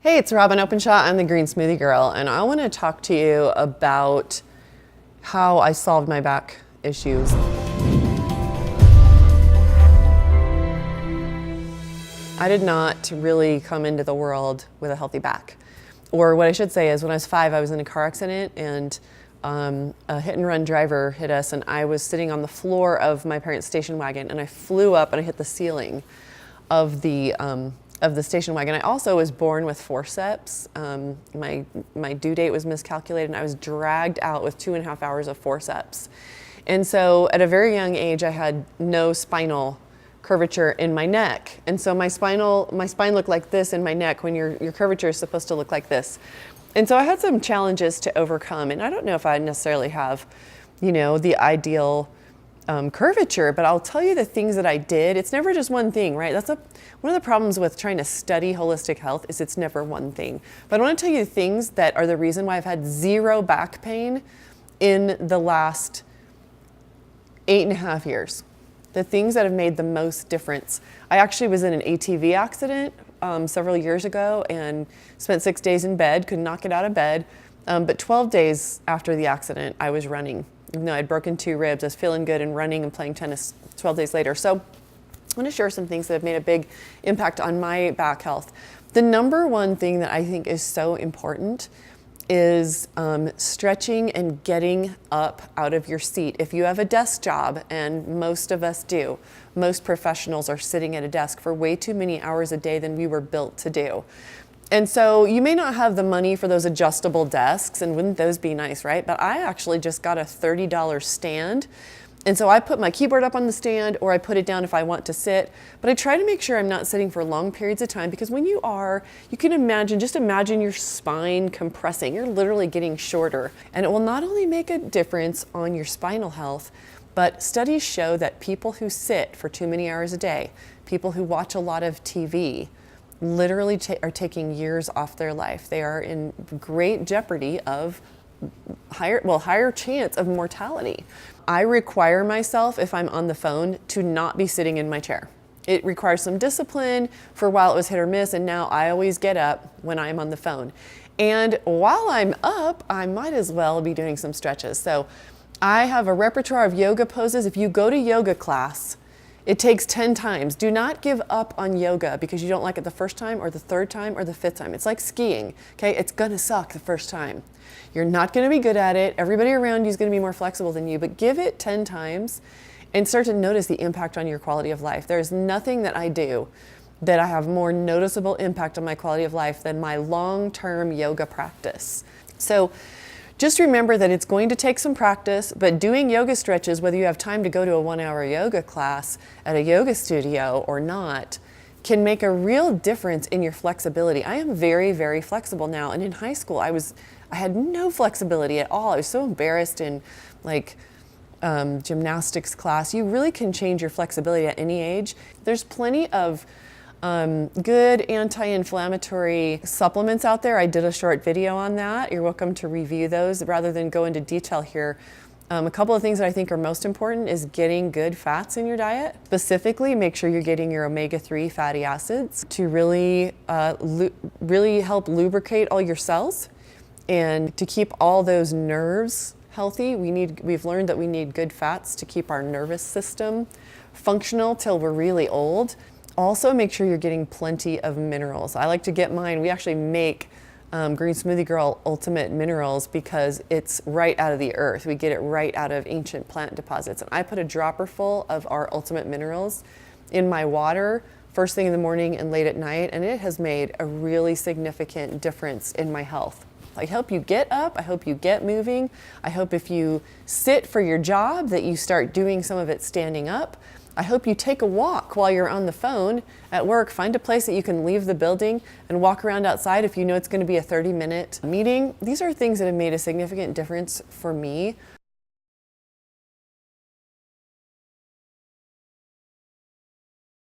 Hey, it's Robin Openshaw. I'm the Green Smoothie Girl, and I want to talk to you about how I solved my back issues. I did not really come into the world with a healthy back. Or what I should say is when I was 5, I was in a car accident and a hit and run driver hit us, and I was sitting on the floor of my parents' station wagon, and I flew up and I hit the ceiling of the station wagon. I also was born with forceps. My due date was miscalculated, and I was dragged out with 2.5 hours of forceps. And so at a very young age, I had no spinal curvature in my neck. And so my spine looked like this in my neck when your curvature is supposed to look like this. And so I had some challenges to overcome. And I don't know if I necessarily have, the ideal curvature, but I'll tell you the things that I did. It's never just one thing, right? One of the problems with trying to study holistic health is it's never one thing. But I want to tell you things that are the reason why I've had zero back pain in the last 8.5 years. The things that have made the most difference. I actually was in an ATV accident several years ago and spent 6 days in bed, could not get out of bed. But 12 days after the accident, I was running. Even though I'd broken 2 ribs, I was feeling good and running and playing tennis 12 days later. So I want to share some things that have made a big impact on my back health. The number one thing that I think is so important is stretching and getting up out of your seat. If you have a desk job, and most of us do, most professionals are sitting at a desk for way too many hours a day than we were built to do. And so you may not have the money for those adjustable desks, and wouldn't those be nice, right? But I actually just got a $30 stand. And so I put my keyboard up on the stand, or I put it down if I want to sit. But I try to make sure I'm not sitting for long periods of time, because when you are, you can imagine your spine compressing. You're literally getting shorter. And it will not only make a difference on your spinal health, but studies show that people who sit for too many hours a day, people who watch a lot of TV, literally are taking years off their life. They are in great jeopardy of higher chance of mortality. I require myself, if I'm on the phone, to not be sitting in my chair. It requires some discipline. For a while it was hit or miss, and now I always get up when I'm on the phone. And while I'm up, I might as well be doing some stretches. So I have a repertoire of yoga poses. If you go to yoga class, it takes 10 times. Do not give up on yoga because you don't like it the first time or the third time or the 5th time. It's like skiing, okay? It's gonna suck the first time. You're not gonna be good at it. Everybody around you is gonna be more flexible than you, but give it 10 times and start to notice the impact on your quality of life. There's nothing that I do that I have more noticeable impact on my quality of life than my long-term yoga practice. So just remember that it's going to take some practice, but doing yoga stretches, whether you have time to go to a 1-hour yoga class at a yoga studio or not, can make a real difference in your flexibility. I am very, very flexible now. And in high school, I had no flexibility at all. I was so embarrassed in gymnastics class. You really can change your flexibility at any age. There's plenty of good anti-inflammatory supplements out there. I did a short video on that. You're welcome to review those rather than go into detail here. A couple of things that I think are most important is getting good fats in your diet. Specifically, make sure you're getting your omega-3 fatty acids to really help lubricate all your cells. And to keep all those nerves healthy, we've learned that we need good fats to keep our nervous system functional till we're really old. Also, make sure you're getting plenty of minerals. I like to get mine. We actually make Green Smoothie Girl Ultimate Minerals because it's right out of the earth. We get it right out of ancient plant deposits. And I put a dropper full of our Ultimate Minerals in my water first thing in the morning and late at night, and it has made a really significant difference in my health. I hope you get up. I hope you get moving. I hope if you sit for your job that you start doing some of it standing up. I hope you take a walk while you're on the phone at work. Find a place that you can leave the building and walk around outside if you know it's going to be a 30-minute meeting. These are things that have made a significant difference for me.